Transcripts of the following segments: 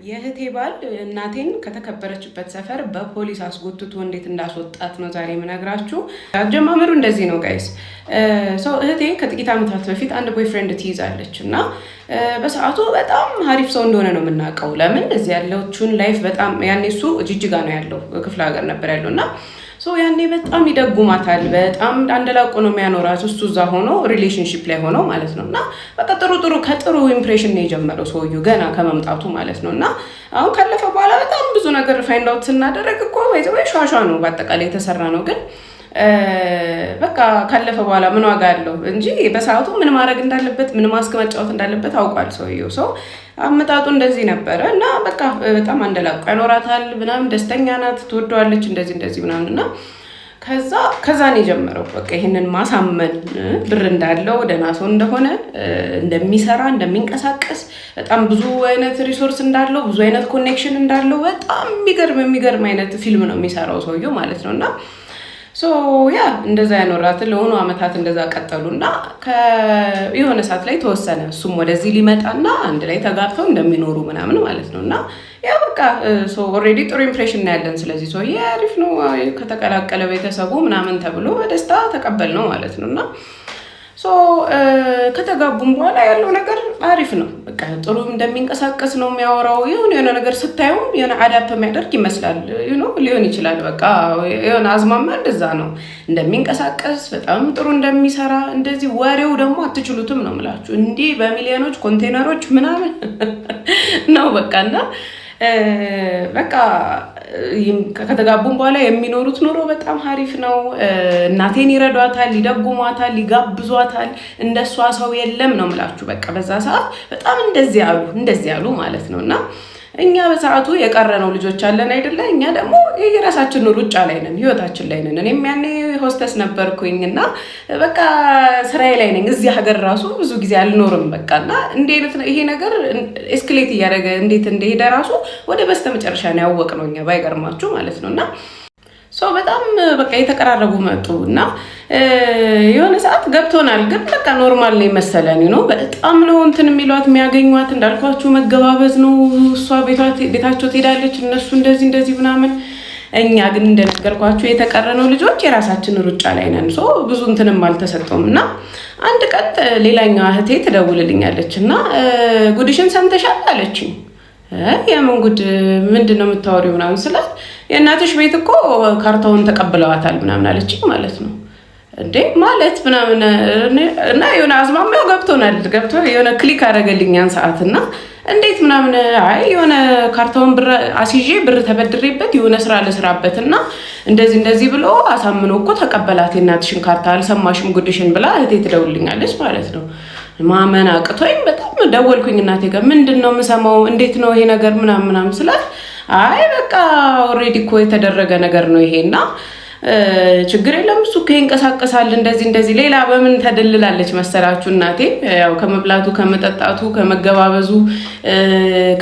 የእህቴ ባል እናቴን ከተከበረችበት ሰፈር በፖሊስ አስጎትቶ እንዴት እንዳስወጣት ነው ዛሬ የምነግራችሁ። አጀማመሩ እንደዚህ ነው ጋይስ። እህቴ ከጥቂት ዓመታት በፊት አንድ ቦይፍሬንድ ትይዛለች እና በሰዓቱ በጣም አሪፍ ሰው እንደሆነ ነው የምናውቀው። ለምን እዚህ ያለችውን ላይፍ በጣም ያኔ እሱ ጅጅጋ ነው ያለው፣ ክፍለ ሀገር ነበር ያለው እና ያኔ በጣም ይደጉማታል። በጣም አንደላቆ ነው የሚያኖራት እሱ እዛ ሆኖ ሪሌሽንሺፕ ላይ ሆኖ ማለት ነው። እና በቃ ከጥሩ ኢምፕሬሽን ነው የጀመረው ሰውዬው ገና ከመምጣቱ ማለት ነው። እና አሁን ካለፈ በኋላ በጣም ብዙ ነገር ፋይንድ አውት ስናደረግ እኮ ወይ ሿሿ ነው በአጠቃላይ የተሰራ ነው። ግን በቃ ካለፈ በኋላ ምን ዋጋ አለው እንጂ በሰዓቱ ምን ማድረግ እንዳለበት ምን ማስክ መጫወት እንዳለበት አውቋል ሰውዬው። አመጣጡ እንደዚህ ነበረ እና በቃ በጣም አንደላቆ ያኖራታል ምናምን፣ ደስተኛ ናት፣ ትወደዋለች እንደዚህ ምናምን እና ከዛ ነው የጀመረው። በቃ ይሄንን ማሳመን ብር እንዳለው ደህና ሰው እንደሆነ እንደሚሰራ እንደሚንቀሳቀስ በጣም ብዙ አይነት ሪሶርስ እንዳለው ብዙ አይነት ኮኔክሽን እንዳለው በጣም የሚገርም አይነት ፊልም ነው የሚሰራው ሰውዬው ማለት ነው። እና ያ እንደዛ ያኖራት ለሆኑ አመታት እንደዛ ቀጠሉና የሆነ ሰዓት ላይ ተወሰነ እሱም ወደዚህ ሊመጣና አንድ ላይ ተጋብተው እንደሚኖሩ ምናምን ማለት ነው። እና ያ በቃ ኦልሬዲ ጥሩ ኢምፕሬሽን ነው ያለን። ስለዚህ አሪፍ ነው ከተቀላቀለ ቤተሰቡ ምናምን ተብሎ በደስታ ተቀበል ነው ማለት ነው። እና ከተጋቡም በኋላ ያለው ነገር አሪፍ ነው። በቃ ጥሩ እንደሚንቀሳቀስ ነው የሚያወራው። የሆነ ነገር ስታዩም የሆነ አዳፕ የሚያደርግ ይመስላል ሊሆን ይችላል። በቃ የሆነ አዝማማ እንደዛ ነው እንደሚንቀሳቀስ በጣም ጥሩ እንደሚሰራ እንደዚህ። ወሬው ደግሞ አትችሉትም ነው የምላችሁ። እንዲህ በሚሊዮኖች ኮንቴነሮች ምናምን ነው በቃ እና በቃ ከተጋቡም በኋላ የሚኖሩት ኑሮ በጣም አሪፍ ነው። እናቴን ይረዷታል፣ ይደጉሟታል፣ ይጋብዟታል። እንደሷ ሰው የለም ነው የምላችሁ። በቃ በዛ ሰዓት በጣም እንደዚህ ያሉ ማለት ነው። እና እኛ በሰዓቱ የቀረነው ልጆች አለን አይደለ? እኛ ደግሞ የራሳችን ሩጫ ላይ ነን፣ ህይወታችን ላይ ነን። እኔም ያኔ ሆስተስ ነበርኩኝ እና በቃ ስራዬ ላይ ነኝ። እዚህ ሀገር ራሱ ብዙ ጊዜ አልኖርም በቃ እና ይሄ ነገር ኤስክሌት እያደረገ እንዴት እንደሄደ ራሱ ወደ በስተመጨረሻ ነው ያወቅነው እኛ ባይገርማችሁ ማለት ነው። እና በጣም በቃ የተቀራረቡ መጡ እና የሆነ ሰዓት ገብቶናል። ግን በቃ ኖርማል ነው መሰለን በጣም ነው እንትን የሚሏት የሚያገኟት እንዳልኳችሁ መገባበዝ ነው። እሷ ቤታቸው ትሄዳለች፣ እነሱ እንደዚህ ምናምን። እኛ ግን እንደነገርኳችሁ የተቀረነው ልጆች የራሳችን ሩጫ ላይ ነን። ብዙ እንትንም አልተሰጠውም። እና አንድ ቀን ሌላኛዋ እህቴ ትደውልልኛለች እና ጉድሽን ሰምተሻል አለችኝ። የምን ጉድ ምንድን ነው የምታወሪው ምናምን ስላት የእናትሽ ቤት እኮ ካርታውን ተቀብለዋታል ምናምን አለችኝ ማለት ነው። እንዴ ማለት ምናምን እና የሆነ አዝማሚያው ገብቶናል። የሆነ ክሊክ አደረገልኝ ያን ሰዓት እና እንዴት ምናምን አይ የሆነ ካርታውን ብር አስይዤ ብር ተበድሬበት የሆነ ስራ ልስራበት እና እንደዚህ ብሎ አሳምኖ እኮ ተቀበላት የእናትሽን ካርታ አልሰማሽም ጉድሽን ብላ እህቴ ትደውልልኛለች ማለት ነው። ማመን አቅቶኝ በጣም ደወልኩኝ እናቴ ጋር። ምንድን ነው የምሰማው? እንዴት ነው ይሄ ነገር ምናምን ስላት አይ በቃ ኦልሬዲ እኮ የተደረገ ነገር ነው ይሄና ችግር የለም እሱ ይንቀሳቀሳል እንደዚህ። ሌላ በምን ተደልላለች መሰላችሁ እናቴ? ያው ከመብላቱ ከመጠጣቱ ከመገባበዙ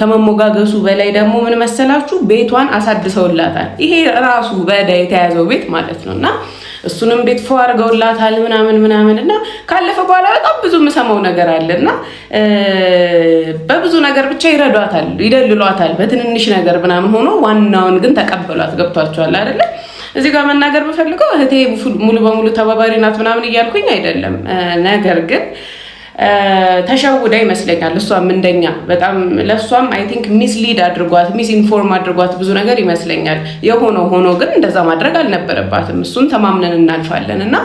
ከመሞጋገሱ በላይ ደግሞ ምን መሰላችሁ? ቤቷን አሳድሰውላታል። ይሄ ራሱ በዕዳ የተያዘው ቤት ማለት ነው። እና እሱንም ቤት ፎ አድርገውላታል ምናምን እና ካለፈ በኋላ በጣም ብዙ የምሰማው ነገር አለና በብዙ ነገር ብቻ ይረዷታል፣ ይደልሏታል በትንንሽ ነገር ምናምን ሆኖ ዋናውን ግን ተቀበሏት። ገብቷቸዋል አይደለ? እዚህ ጋር መናገር በፈልገው እህቴ ሙሉ በሙሉ ተባባሪ ናት ምናምን እያልኩኝ አይደለም። ነገር ግን ተሸውዳ ይመስለኛል። እሷም እንደኛ በጣም ለእሷም አይ ቲንክ ሚስሊድ አድርጓት ሚስኢንፎርም አድርጓት ብዙ ነገር ይመስለኛል። ሆኖ ግን እንደዛ ማድረግ አልነበረባትም። እሱን ተማምነን እናልፋለን። እና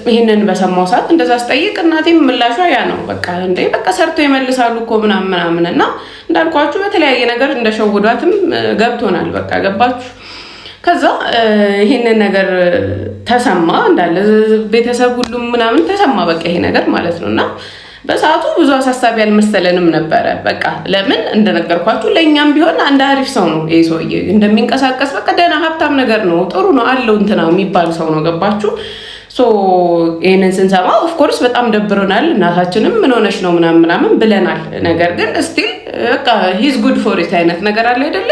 ይህንን በሰማው ሰዓት እንደዛ ስጠይቅ እናቴም ምላሿ ያ ነው። በቃ ሰርቶ ይመልሳሉ እኮ ምናምን እና እንዳልኳችሁ በተለያየ ነገር እንደሸውዷትም ገብቶናል። በቃ ገባችሁ? ከዛ ይሄንን ነገር ተሰማ እንዳለ ቤተሰብ ሁሉም ምናምን ተሰማ። በቃ ይሄ ነገር ማለት ነው። እና በሰዓቱ ብዙ አሳሳቢ አልመሰለንም ነበረ። በቃ ለምን እንደነገርኳችሁ ለእኛም ቢሆን አንድ አሪፍ ሰው ነው ይሄ ሰውዬ እንደሚንቀሳቀስ በቃ ደህና ሀብታም ነገር ነው፣ ጥሩ ነው አለው እንትና የሚባል ሰው ነው። ገባችሁ? ይሄንን ስንሰማ ኦፍኮርስ በጣም ደብሮናል። እናታችንም ምን ሆነሽ ነው ምናምን ብለናል። ነገር ግን ስቲል በቃ ሂዝ ጉድ ፎር ኢት አይነት ነገር አለ አይደለ?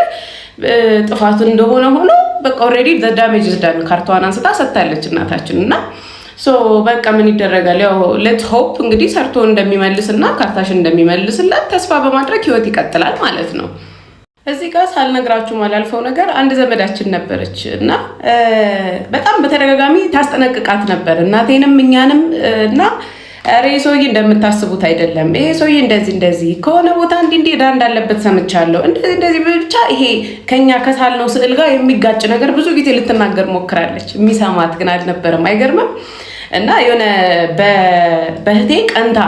ጥፋቱ እንደሆነ ሆኖ በቃ ኦልሬዲ ዘ ዳሜጅ ዳን ካርታዋን አንስታ ሰጥታለች እናታችን። እና ሶ በቃ ምን ይደረጋል? ያው ሌትስ ሆፕ እንግዲህ ሰርቶ እንደሚመልስና ካርታሽ እንደሚመልስላት ተስፋ በማድረግ ህይወት ይቀጥላል ማለት ነው። እዚህ ጋር ሳልነግራችሁ ማላልፈው ነገር አንድ ዘመዳችን ነበረች እና በጣም በተደጋጋሚ ታስጠነቅቃት ነበር እናቴንም እኛንም እና ይሄ ሰውዬ እንደምታስቡት አይደለም፣ ይሄ ሰውዬ እንደዚህ ከሆነ ቦታ እንዲህ ዕዳ እንዳለበት ሰምቻለሁ፣ እንደዚህ ብቻ ይሄ ከኛ ከሳልነው ስዕል ጋር የሚጋጭ ነገር ብዙ ጊዜ ልትናገር ሞክራለች። የሚሰማት ግን አልነበረም። አይገርምም? እና የሆነ በህቴ ቀንታ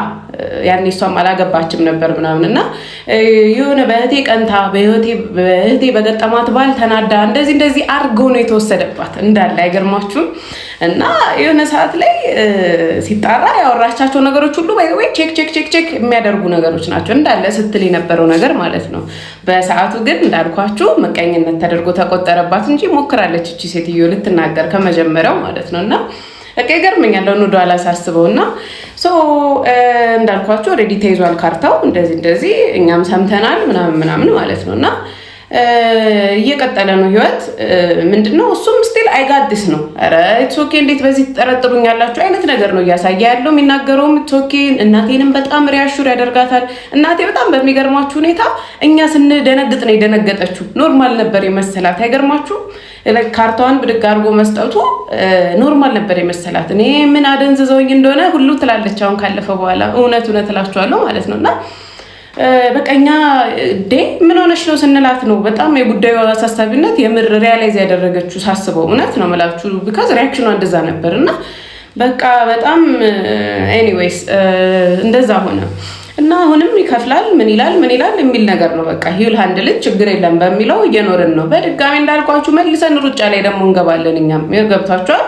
ያኔ እሷም አላገባችም ነበር ምናምን እና የሆነ በህቴ ቀንታ በህቴ በገጠማት ባል ተናዳ እንደዚህ አርጎ ነው የተወሰደባት እንዳለ። አይገርማችሁም? እና የሆነ ሰዓት ላይ ሲጣራ ያወራቻቸው ነገሮች ሁሉ ወይ ቼክ የሚያደርጉ ነገሮች ናቸው እንዳለ ስትል የነበረው ነገር ማለት ነው። በሰዓቱ ግን እንዳልኳችሁ ምቀኝነት ተደርጎ ተቆጠረባት እንጂ ሞክራለች እቺ ሴትዮ ልትናገር ከመጀመሪያው ማለት ነው። እና በቃ ይገርመኛል ወደ ኋላ ሳስበው እና እንዳልኳችሁ ኦልሬዲ ተይዟል ካርታው እንደዚህ እኛም ሰምተናል ምናምን ማለት ነው። እና እየቀጠለ ነው ህይወት። ምንድነው እሱም ስቲል አይጋድስ ነው። ኧረ ኢትስ ኦኬ እንዴት በዚህ ትጠረጥሩኛላችሁ አይነት ነገር ነው እያሳየ ያለው። የሚናገረውም ኢትስ ኦኬ። እናቴንም በጣም ሪያሹር ያደርጋታል። እናቴ በጣም በሚገርማችሁ ሁኔታ እኛ ስንደነግጥ ነው የደነገጠችው። ኖርማል ነበር የመሰላት። አይገርማችሁ? ካርታዋን ብድግ አድርጎ መስጠቱ ኖርማል ነበር የመሰላት። እኔ ምን አደንዝዘውኝ እንደሆነ ሁሉ ትላለች አሁን ካለፈ በኋላ። እውነት እላችኋለሁ ማለት ነው። እና በቀኛ ምን ሆነሽ ነው ስንላት ነው በጣም የጉዳዩ አሳሳቢነት የምር ሪያላይዝ ያደረገችው ሳስበው። እውነት ነው የምላችሁ ቢካዝ ሪያክሽኗ እንደዛ ነበር። እና በቃ በጣም ኤኒዌይስ እንደዛ ሆነ እና አሁንም ይከፍላል ምን ይላል የሚል ነገር ነው። በቃ ሂል ሃንድል ችግር የለም በሚለው እየኖርን ነው። በድጋሚ እንዳልኳችሁ መልሰን ሩጫ ላይ ደግሞ እንገባለን። እኛም ገብታችኋል።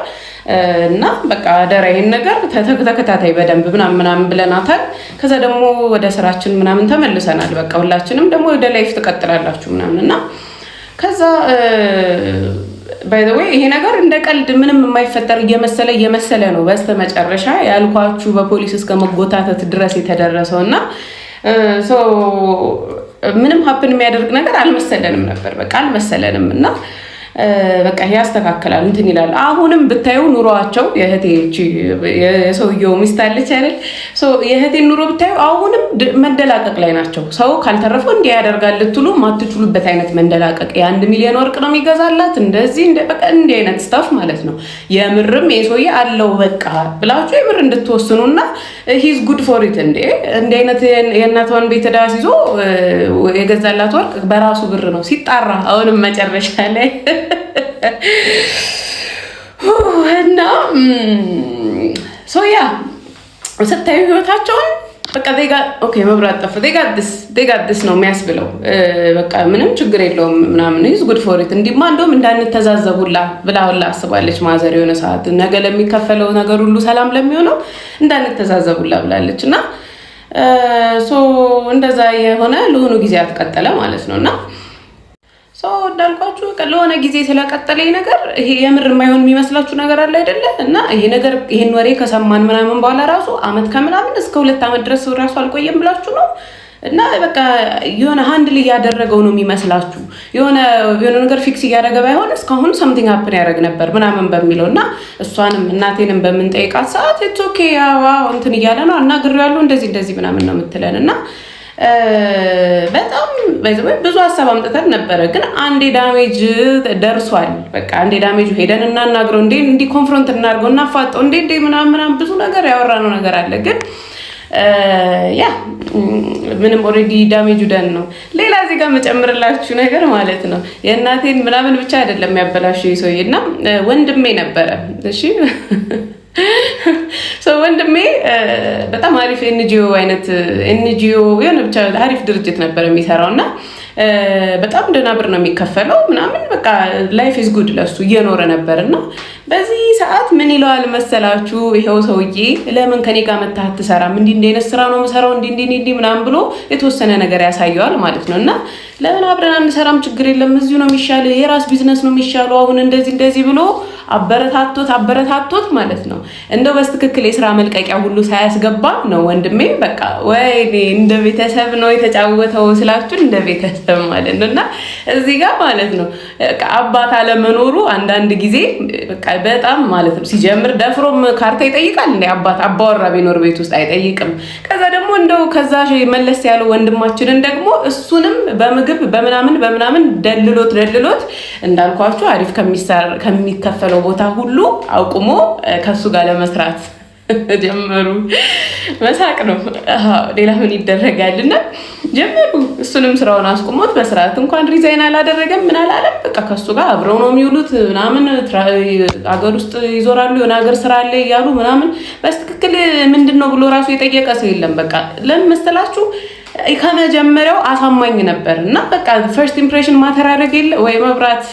እና በቃ አደራ ይሄን ነገር ተከታታይ በደንብ ምናምን ብለናታል። ከዛ ደግሞ ወደ ስራችን ምናምን ተመልሰናል። በቃ ሁላችንም ደግሞ ወደ ላይፍ ትቀጥላላችሁ ምናምን እና ከዛ ባይ ዘ ዌይ ይሄ ነገር እንደ ቀልድ ምንም የማይፈጠር እየመሰለ ነው በስተመጨረሻ ያልኳችሁ በፖሊስ እስከ መጎታተት ድረስ የተደረሰው እና ምንም ሀፕን የሚያደርግ ነገር አልመሰለንም ነበር። በቃ አልመሰለንም እና በቃ ያስተካክላል እንትን ይላል። አሁንም ብታዩ ኑሮአቸው የሰውየው ሚስት አለች አይደል? የእህቴን ኑሮ ብታዩ አሁንም መደላቀቅ ላይ ናቸው። ሰው ካልተረፈው እንዲህ ያደርጋል ልትሉ ማትችሉበት አይነት መደላቀቅ። የ1 ሚሊዮን ወርቅ ነው የሚገዛላት በቃ እንዲህ አይነት ስታፍ ማለት ነው። የምርም የሰውዬ አለው በቃ ብላችሁ የምር እንድትወስኑና ሂዝ ጉድ ፎር ኢት። እንዲህ አይነት የእናቷን ቤት ዕዳ ይዞ የገዛላት ወርቅ በራሱ ብር ነው ሲጣራ አሁንም መጨረሻ ላይ እና ሶያ ስታዩ ህይወታቸውን በቃ ኦኬ መብራት ጠፋ ዴጋድስ ነው የሚያስብለው። በቃ ምንም ችግር የለውም ምናምን ይዝ ጉድ ፎር ኢት። እንዲማ እንደውም እንዳንተዛዘቡላ ብላውላ አስባለች ማዘር የሆነ ሰዓት ነገ ለሚከፈለው ነገር ሁሉ ሰላም ለሚሆነው እንዳንተዛዘቡላ ብላለች። እና እንደዛ የሆነ ለሆኑ ጊዜ አትቀጠለ ማለት ነው። እና እንዳልኳችሁ ለሆነ ጊዜ ስለቀጠለ ነገር ይሄ የምር የማይሆን የሚመስላችሁ ነገር አለ አይደለ? እና ይሄን ወሬ ከሰማን ምናምን በኋላ ራሱ አመት ከምናምን እስከ 2 አመት ድረስ ራሱ አልቆየም ብላችሁ ነው። እና በቃ የሆነ ሃንድል እያደረገው ነው የሚመስላችሁ የሆነ ነገር ፊክስ እያደረገ ባይሆን እስካሁን ሰምቲንግ ሀፕን ያደርግ ነበር ምናምን በሚለው እና እሷንም እናቴንም በምንጠይቃት ሰዓት ኢትስ ኦኬ ያው እንትን እያለ ነው አናግሬዋለሁ እንደዚህ ምናምን ነው የምትለን። እና በጣም ብዙ ሀሳብ አምጥተን ነበረ። ግን አንዴ ዳሜጅ ደርሷል። በቃ አንዴ ዳሜጁ ሄደን እናናግረው እንዲህ ኮንፍሮንት እናድርገው እናፋጠው ምናምን ብዙ ነገር ያወራነው ነገር አለ። ግን ያ ምንም ኦልሬዲ ዳሜጁ ደን ነው። ሌላ እዚህ ጋር መጨምርላችሁ ነገር ማለት ነው የእናቴን ምናምን ብቻ አይደለም ያበላሽው ሰውዬ እና ወንድሜ ነበረ። እሺ ወንድሜ በጣም አሪፍ ኤንጂኦ የሆነ ብቻ አሪፍ ድርጅት ነበር የሚሰራው እና በጣም ደህና ብር ነው የሚከፈለው ምናምን በቃ ላይፍ ኢዝ ጉድ ለሱ እየኖረ ነበር። እና በዚህ ሰዓት ምን ይለዋል መሰላችሁ ይሄው ሰውዬ ለምን ከኔ ጋር መተህ አትሰራም? እንዲህ አይነት ስራ ነው የምሰራው እንዲህ ምናምን ብሎ የተወሰነ ነገር ያሳየዋል ማለት ነው። እና ለምን አብረን አንሰራም? ችግር የለም እዚሁ ነው የሚሻለው፣ የራስ ቢዝነስ ነው የሚሻለው፣ አሁን እንደዚህ ብሎ አበረታቶት ማለት ነው። እንደው በስትክክል የስራ መልቀቂያ ሁሉ ሳያስገባ ነው ወንድሜ በቃ ወይኔ እንደ ቤተሰብ ነው የተጫወተው ስላችሁ እንደ ቤተሰብ ማለት ነው። እና እዚህ ጋር ማለት ነው አባት አለመኖሩ አንዳንድ ጊዜ በቃ በጣም ማለት ነው። ሲጀምር ደፍሮም ካርታ ይጠይቃል እንዴ? አባወራ ቢኖር ቤት ውስጥ አይጠይቅም። ከዛ ደግሞ እንደው ከዛ መለስ ያለው ወንድማችንን ደግሞ እሱንም በምግብ በምናምን ደልሎት እንዳልኳችሁ አሪፍ ከሚከፈለው ቦታ ሁሉ አቁሞ ከሱ ጋር ለመስራት ጀመሩ። መሳቅ ነው፣ ሌላ ምን ይደረጋልና ጀመሩ። እሱንም ስራውን አስቆሞት በስርዓት እንኳን ሪዛይን አላደረገም ምን አላለም። በቃ ከሱ ጋር አብረው ነው የሚውሉት ምናምን፣ አገር ውስጥ ይዞራሉ፣ የሆነ ሀገር ስራ አለ እያሉ ምናምን። በትክክል ምንድነው ብሎ ራሱ የጠየቀ ሰው የለም። በቃ ለምን መሰላችሁ? ከመጀመሪያው አሳማኝ ነበር እና በቃ ፈርስት ኢምፕሬሽን ማተር አደረገ የለ ወይ መብራት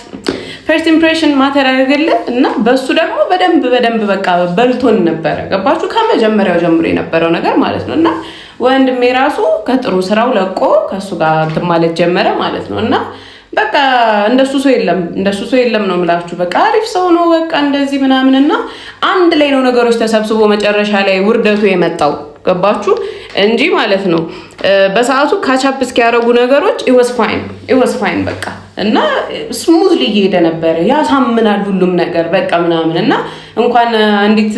ፈርስት ኢምፕሬሽን ማተር አደረገለ እና በሱ ደግሞ በደንብ በቃ በልቶን ነበረ። ገባችሁ? ከመጀመሪያው ጀምሮ የነበረው ነገር ማለት ነው። እና ወንድሜ ራሱ ከጥሩ ስራው ለቆ ከሱ ጋር እንትን ማለት ጀመረ ማለት ነው። እና በቃ እንደሱ ሰው የለም ነው የምላችሁ። በቃ አሪፍ ሰው ነው በቃ እንደዚህ ምናምን። እና አንድ ላይ ነው ነገሮች ተሰብስቦ መጨረሻ ላይ ውርደቱ የመጣው። ገባችሁ? እንጂ ማለት ነው በሰዓቱ ካቻፕ እስኪያደርጉ ነገሮች ኢወስ ፋይን በቃ። እና ስሙዝሊ እየሄደ ነበረ። ያሳምናል ሁሉም ነገር በቃ ምናምን። እና እንኳን አንዲት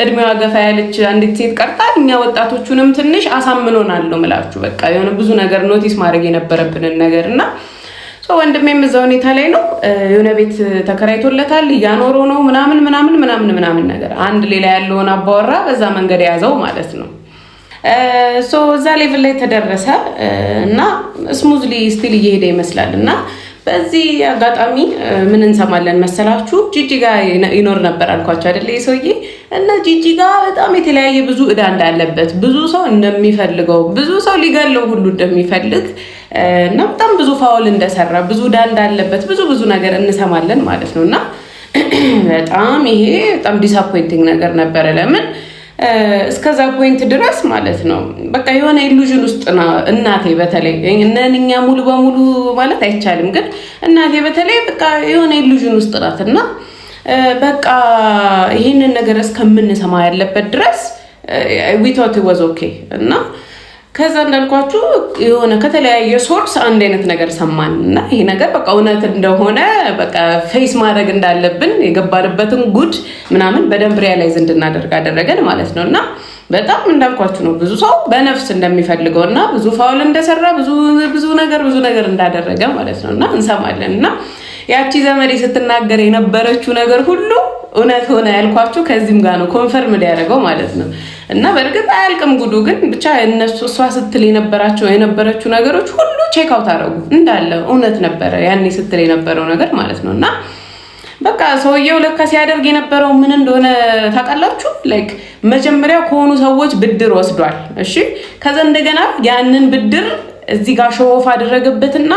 እድሜዋ ገፋ ያለች አንዲት ሴት ቀርታ እኛ ወጣቶቹንም ትንሽ አሳምኖናል ነው የምላችሁ። በቃ የሆነ ብዙ ነገር ኖቲስ ማድረግ የነበረብንን ነገር እና ወንድሜም እዛ ሁኔታ ላይ ነው። የሆነ ቤት ተከራይቶለታል፣ እያኖረው ነው ምናምን ነገር። አንድ ሌላ ያለውን አባወራ በዛ መንገድ የያዘው ማለት ነው። እዛ ሌቭል ላይ ተደረሰ እና ስሙዝሊ ስቲል እየሄደ ይመስላል። እና በዚህ አጋጣሚ ምን እንሰማለን መሰላችሁ? ጂጂጋ ይኖር ነበር አልኳቸው አይደለ? ሰውዬ እና ጂጂጋ በጣም የተለያየ ብዙ እዳ እንዳለበት፣ ብዙ ሰው እንደሚፈልገው፣ ብዙ ሰው ሊገለው ሁሉ እንደሚፈልግ እና በጣም ብዙ ፋውል እንደሰራ፣ ብዙ እዳ እንዳለበት ብዙ ነገር እንሰማለን ማለት ነው። እና በጣም ይሄ በጣም ዲስአፖይንቲንግ ነገር ነበረ። ለምን እስከዛ ፖይንት ድረስ ማለት ነው በቃ የሆነ ኢሉዥን ውስጥ እናቴ በተለይ እኛ ሙሉ በሙሉ ማለት አይቻልም፣ ግን እናቴ በተለይ በቃ የሆነ ኢሉዥን ውስጥ ናት። እና በቃ ይህንን ነገር እስከምንሰማ ያለበት ድረስ we thought it was okay። እና ከዛ እንዳልኳችሁ የሆነ ከተለያየ ሶርስ አንድ አይነት ነገር ሰማን እና ይሄ ነገር በቃ እውነት እንደሆነ በቃ ፌስ ማድረግ እንዳለብን የገባንበትን ጉድ ምናምን በደንብ ሪያላይዝ እንድናደርግ አደረገን ማለት ነው። እና በጣም እንዳልኳችሁ ነው ብዙ ሰው በነፍስ እንደሚፈልገው እና ብዙ ፋውል እንደሰራ ብዙ ነገር እንዳደረገ ማለት ነው። እና እንሰማለን እና ያቺ ዘመዴ ስትናገር የነበረችው ነገር ሁሉ እውነት ሆነ ያልኳችሁ ከዚህም ጋር ነው ኮንፈርም ሊያደርገው ማለት ነው። እና በእርግጥ አያልቅም ጉዱ፣ ግን ብቻ እሷ ስትል የነበረችው ነገሮች ሁሉ ቼክ አውት አደረጉ እንዳለ እውነት ነበረ ያኔ ስትል የነበረው ነገር ማለት ነው። እና በቃ ሰውየው ለካ ሲያደርግ የነበረው ምን እንደሆነ ታውቃላችሁ? ላይክ መጀመሪያ ከሆኑ ሰዎች ብድር ወስዷል። እሺ፣ ከዛ እንደገና ያንን ብድር እዚህ ጋር ሾፍ አደረገበትና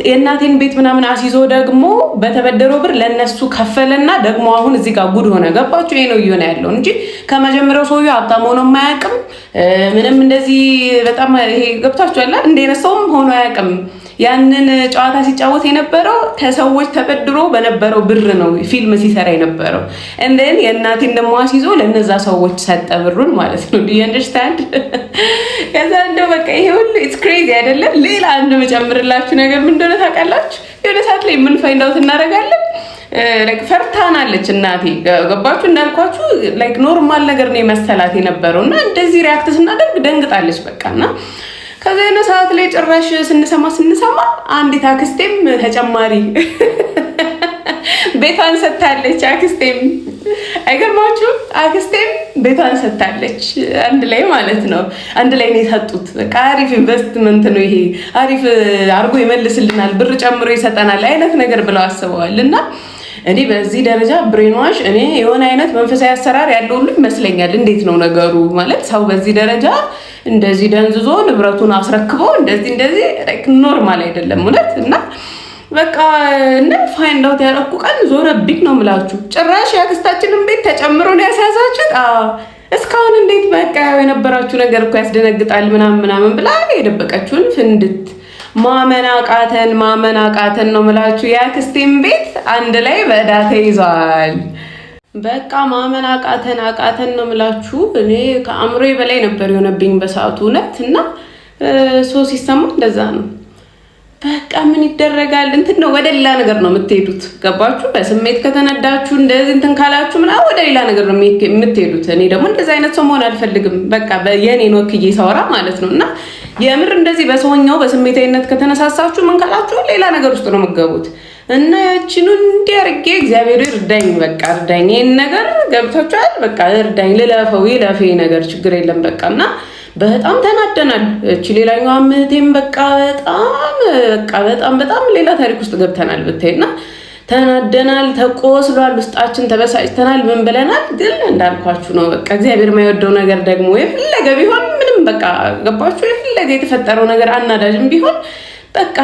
የእናቴን ቤት ምናምን አሲዞ ደግሞ በተበደረው ብር ለነሱ ከፈለና ደግሞ አሁን እዚህ ጋር ጉድ ሆነ። ገባችሁ? ይሄ ነው እየሆነ ያለው እንጂ ከመጀመሪያው ሰውዬው ሀብታም ሆኖ የማያውቅም ምንም እንደዚህ በጣም ይሄ ገብታችኋል እንደነሰውም ሆኖ አያውቅም። ያንን ጨዋታ ሲጫወት የነበረው ከሰዎች ተበድሮ በነበረው ብር ነው ፊልም ሲሰራ የነበረው። እንደን የእናቴን ደግሞ አሲዞ ለነዛ ሰዎች ሰጠ ብሩን ማለት ነው። ዱ ዩ አንደርስታንድ? ከዛ እንደው በቃ ይሄ ሁሉ ኢትስ ክሬዚ አይደለም። ሌላ አንድ መጨምርላችሁ ነገር ምን እንደሆነ ታውቃላችሁ? የሆነ ሰዓት ላይ ምን ፋይንድ አውት እናደርጋለን። ላይክ ፈርታናለች እናቴ። ገባችሁ? እንዳልኳችሁ ላይክ ኖርማል ነገር ነው መሰላት የነበረው እና እንደዚህ ሪአክት ስናደርግ ደንግጣለች በቃና ከዛ የሆነ ሰዓት ላይ ጭራሽ ስንሰማ አንዲት አክስቴም ተጨማሪ ቤቷን ሰጥታለች። አክስቴም አይገርማችሁም? አክስቴም ቤቷን ሰጥታለች። አንድ ላይ ማለት ነው። አንድ ላይ ነው የሰጡት። በቃ አሪፍ ኢንቨስትመንት ነው ይሄ፣ አሪፍ አርጎ ይመልስልናል፣ ብር ጨምሮ ይሰጠናል አይነት ነገር ብለው አስበዋል። እና እኔ በዚህ ደረጃ ብሬንዋሽ እኔ የሆነ አይነት መንፈሳዊ አሰራር ያለው ሁሉ ይመስለኛል። እንዴት ነው ነገሩ ማለት ሰው በዚህ ደረጃ እንደዚህ ደንዝዞ ንብረቱን አስረክቦ እንደዚህ ላይክ ኖርማል አይደለም እውነት። እና በቃ እና ፋይንድ አውት ያደረኩ ቀን ዞረብኝ ነው የምላችሁ። ጭራሽ ያክስታችንን ቤት ተጨምሮ ነው ያሳያችሁት። እስካሁን እንዴት በቃ የነበራችሁ ነገር እኮ ያስደነግጣል ምናምን ብላ የደበቀችውን ፍንድት ማመን አቃተን ነው የምላችሁ። ያክስቴን ቤት አንድ ላይ በዕዳ ተይዟል። በቃ ማመን አቃተን ነው የምላችሁ። እኔ ከአእምሮዬ በላይ ነበር የሆነብኝ በሰዓቱ እውነት። እና ሲሰማ እንደዛ ነው። በቃ ምን ይደረጋል እንትን ነው ወደ ሌላ ነገር ነው የምትሄዱት። ገባችሁ? በስሜት ከተነዳችሁ እንደዚህ እንትን ካላችሁ ምናምን ወደ ሌላ ነገር ነው የምትሄዱት። እኔ ደግሞ እንደዚህ አይነት ሰው መሆን አልፈልግም። በቃ የኔን ወክዬ ሳወራ ማለት ነው። እና የምር እንደዚህ በሰውኛው በስሜታዊነት ከተነሳሳችሁ ምን ካላችሁ ሌላ ነገር ውስጥ ነው የምትገቡት። እና ያቺኑ እንዲህ አድርጌ እግዚአብሔር እርዳኝ፣ በቃ እርዳኝ፣ ይሄን ነገር ገብታችኋል፣ በቃ እርዳኝ፣ ልለፈው ይለፈ ነገር ችግር የለም በቃ። እና በጣም ተናደናል። እቺ ሌላኛው እህቴም በቃ በጣም ሌላ ታሪክ ውስጥ ገብተናል ብታይና ተናደናል፣ ተቆስሏል፣ ውስጣችን ተበሳጭተናል፣ ምን ብለናል። ግን እንዳልኳችሁ ነው በቃ እግዚአብሔር የማይወደው ነገር ደግሞ የፈለገ ቢሆን ምንም በቃ ገባችሁ፣ የፈለገ የተፈጠረው ነገር አናዳጅም ቢሆን በቃ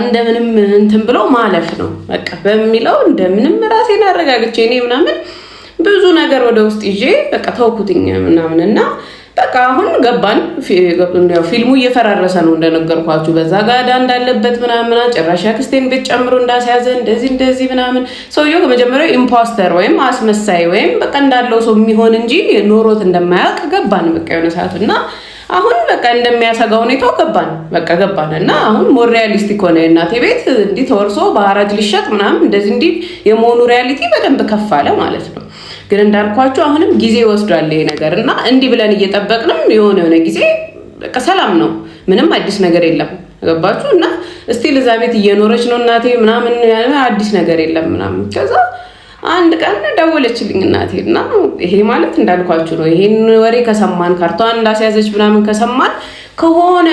እንደምንም እንትን ብሎ ማለፍ ነው በቃ በሚለው እንደምንም ራሴን አረጋግቼ እኔ ምናምን ብዙ ነገር ወደ ውስጥ ይዤ በቃ ተውኩትኝ ምናምን እና በቃ አሁን ገባን። ፊልሙ እየፈራረሰ ነው እንደነገርኳችሁ። በዛ ጋዳ እንዳለበት ምናምን ጭራሽ አክስቴን ቤት ጨምሮ እንዳስያዘ እንደዚህ ምናምን ሰውየው ከመጀመሪያው ኢምፖስተር ወይም አስመሳይ ወይም በቃ እንዳለው ሰው የሚሆን እንጂ ኖሮት እንደማያውቅ ገባን በቃ የሆነ ሰዓት እና አሁን በቃ እንደሚያሰጋ ሁኔታው ገባን እና አሁን ሞር ሪያሊስቲክ ሆነ። እናቴ ቤት እንዲህ ተወርሶ በአራጅ ሊሸጥ ምናምን እንደዚህ እንዲህ የመሆኑ ሪያሊቲ በደንብ ከፍ አለ ማለት ነው። ግን እንዳልኳችሁ አሁንም ጊዜ ወስዷል ይሄ ነገር እና እንዲህ ብለን እየጠበቅንም የሆነ ጊዜ በቃ ሰላም ነው፣ ምንም አዲስ ነገር የለም። ገባችሁ? እና እስቲል እዛ ቤት እየኖረች ነው እናቴ ምናምን አዲስ ነገር የለም ምናምን። ከዛ አንድ ቀን ደወለችልኝ እናቴ እና ይሄ ማለት እንዳልኳችሁ ነው። ይሄን ወሬ ከሰማን ካርቷን እንዳስያዘች ምናምን ከሰማን ከሆነ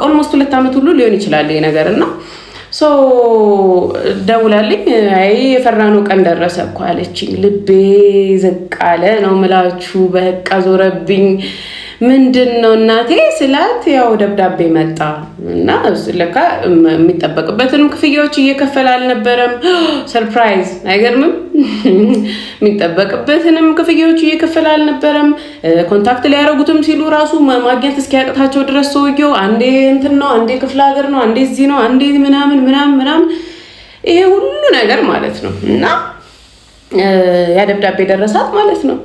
ኦልሞስት 2 ዓመት ሁሉ ሊሆን ይችላል ይሄ ነገር እና ደውላልኝ አይ የፈራነው ቀን ደረሰ እኮ አለችኝ። ልቤ ዝቅ አለ ነው ምላችሁ። በቃ ዞረብኝ። ምንድነው እናቴ ስላት ያው ደብዳቤ መጣ እና ለካ የሚጠበቅበትንም ክፍያዎች እየከፈለ አልነበረም። ሰርፕራይዝ አይገርምም? የሚጠበቅበትንም ክፍያዎች እየከፈለ አልነበረም። ኮንታክት ሊያደርጉትም ሲሉ ራሱ ማግኘት እስኪያቅታቸው ድረስ ሰውየው አንዴ እንትን ነው፣ አንዴ ክፍለ ሀገር ነው፣ አንዴ እዚህ ነው፣ አንዴ ምናምን ይሄ ሁሉ ነገር ማለት ነው እና ያ ደብዳቤ ደረሳት ማለት ነው።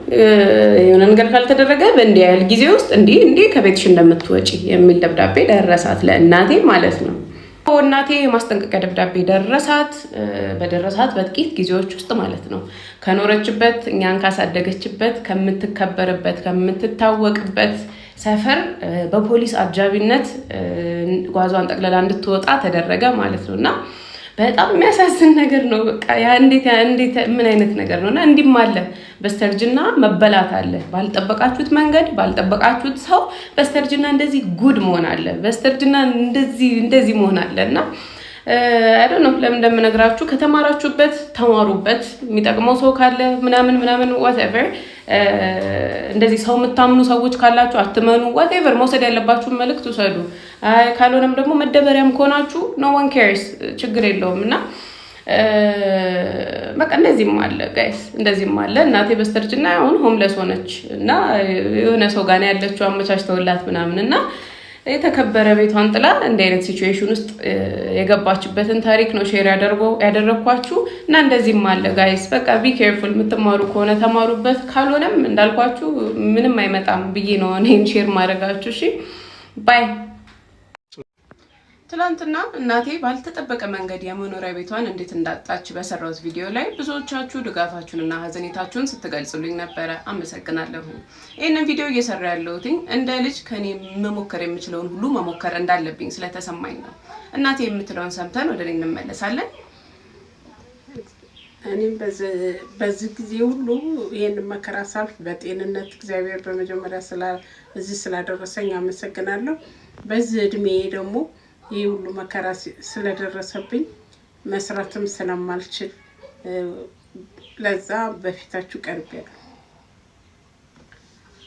የሆነ ነገር ካልተደረገ በእንዲህ ያህል ጊዜ ውስጥ እንዲህ ከቤትሽ እንደምትወጪ የሚል ደብዳቤ ደረሳት ለእናቴ ማለት ነው። እናቴ የማስጠንቀቂያ ደብዳቤ በደረሳት በጥቂት ጊዜዎች ውስጥ ማለት ነው ከኖረችበት እኛን ካሳደገችበት ከምትከበርበት ከምትታወቅበት ሰፈር በፖሊስ አጃቢነት ጓዟን ጠቅለላ እንድትወጣ ተደረገ ማለት ነው እና በጣም የሚያሳዝን ነገር ነው። በቃ ያ እንዴት ምን አይነት ነገር ነውና እንዲም አለ በስተርጅና መበላት አለ። ባልጠበቃችሁት መንገድ ባልጠበቃችሁት ሰው በስተርጅና እንደዚህ ጉድ መሆን አለ። በስተርጅና እንደዚህ መሆን አለና አይ ዶንት ኖ ለምን እንደምነግራችሁ ከተማራችሁበት ተማሩበት። የሚጠቅመው ሰው ካለ ምናምን whatever እንደዚህ ሰው የምታምኑ ሰዎች ካላችሁ አትመኑ። whatever መውሰድ ያለባችሁን መልእክት ውሰዱ። አይ ካልሆነም ደግሞ መደበሪያም ከሆናችሁ no one cares ችግር የለውም እና በቃ እንደዚህም አለ ጋይስ፣ እንደዚህም አለ። እናቴ በስተርጅና አሁን ሆምለስ ሆነች እና የሆነ ሰው ጋር ያለችው አመቻችተውላት ምናምን እና የተከበረ ቤቷን ጥላ እንዲህ አይነት ሲቹዌሽን ውስጥ የገባችበትን ታሪክ ነው ሼር ያደረኳችሁ እና እንደዚህም አለ ጋይስ። በቃ ቢ ኬርፉል። የምትማሩ ከሆነ ተማሩበት፣ ካልሆነም እንዳልኳችሁ ምንም አይመጣም ብዬ ነው እኔን ሼር ማድረጋችሁ። እሺ ባይ። ትላንትና እናቴ ባልተጠበቀ መንገድ የመኖሪያ ቤቷን እንዴት እንዳጣች በሰራሁት ቪዲዮ ላይ ብዙዎቻችሁ ድጋፋችሁንና ሀዘኔታችሁን ስትገልጹልኝ ነበረ። አመሰግናለሁ። ይህንን ቪዲዮ እየሰራ ያለሁት እንደ ልጅ ከኔ መሞከር የምችለውን ሁሉ መሞከር እንዳለብኝ ስለተሰማኝ ነው። እናቴ የምትለውን ሰምተን ወደ እኔ እንመለሳለን። እኔም በዚህ ጊዜ ሁሉ ይሄን መከራ ሳልፍ በጤንነት እግዚአብሔር በመጀመሪያ እዚህ ስላደረሰኝ አመሰግናለሁ። በዚህ እድሜ ደግሞ ይህ ሁሉ መከራ ስለደረሰብኝ መስራትም ስለማልችል ለዛ በፊታችሁ ቀርቤያለሁ።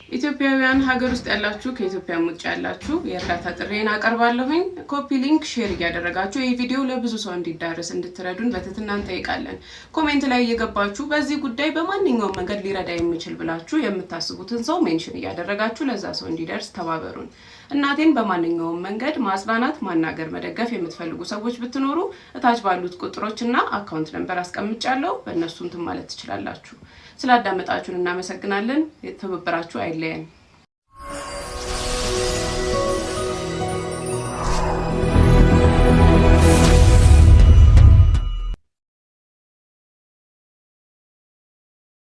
ኢትዮጵያውያን ሀገር ውስጥ ያላችሁ ከኢትዮጵያ ውጭ ያላችሁ የእርዳታ ጥሪን አቀርባለሁኝ። ኮፒ ሊንክ ሼር እያደረጋችሁ ይህ ቪዲዮ ለብዙ ሰው እንዲዳረስ እንድትረዱን በትህትና እንጠይቃለን። ኮሜንት ላይ እየገባችሁ በዚህ ጉዳይ በማንኛውም መንገድ ሊረዳ የሚችል ብላችሁ የምታስቡትን ሰው ሜንሽን እያደረጋችሁ ለዛ ሰው እንዲደርስ ተባበሩን። እናቴን በማንኛውም መንገድ ማጽናናት፣ ማናገር፣ መደገፍ የምትፈልጉ ሰዎች ብትኖሩ እታች ባሉት ቁጥሮችና አካውንት ነምበር አስቀምጫለሁ። በእነሱ እንትን ማለት ትችላላችሁ። ስላዳመጣችሁን እናመሰግናለን። የተባበራችሁ አይለየን።